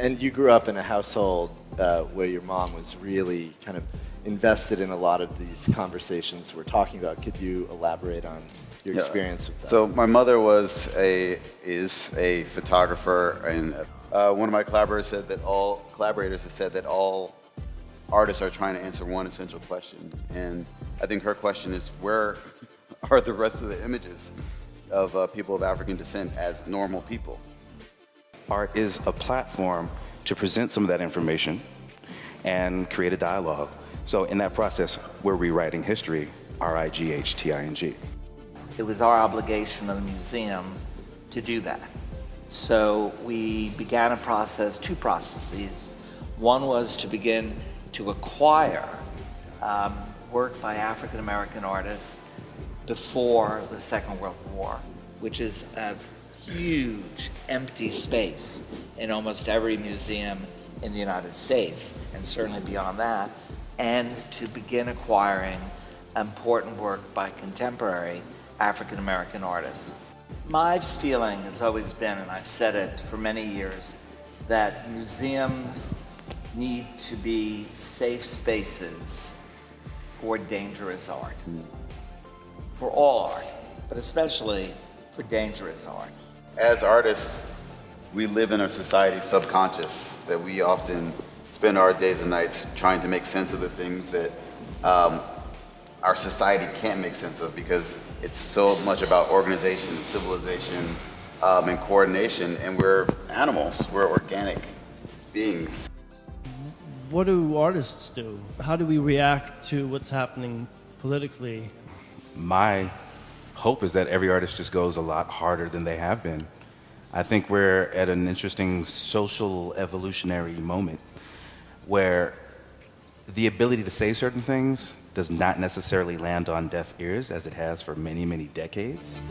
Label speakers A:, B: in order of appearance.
A: And you grew up in a household where your mom was really kind of invested in a lot of these conversations we're talking about. Could you elaborate on your experience with that?
B: So my mother is a photographer, and one of my collaborators has said that all artists are trying to answer one essential question, and I think her question is, where are the rest of the images of people of African descent as normal people?
C: Art is a platform to present some of that information and create a dialogue. So in that process, we're rewriting history, RIGHTING.
D: It was our obligation of the museum to do that. So we began a process, two processes. One was to begin to acquire work by African American artists before the Second World War, which is a huge empty space in almost every museum in the United States, and certainly beyond that, and to begin acquiring important work by contemporary African American artists. My feeling has always been, and I've said it for many years, that museums need to be safe spaces for dangerous art. For all art, but especially for dangerous art.
B: As artists, we live in our society's subconscious, that we often spend our days and nights trying to make sense of the things that our society can't make sense of, because it's so much about organization, civilization, and coordination, and we're animals, we're organic beings.
E: What do artists do? How do we react to what's happening politically?
C: My hope is that every artist just goes a lot harder than they have been. I think we're at an interesting social evolutionary moment where the ability to say certain things does not necessarily land on deaf ears as it has for many, many decades.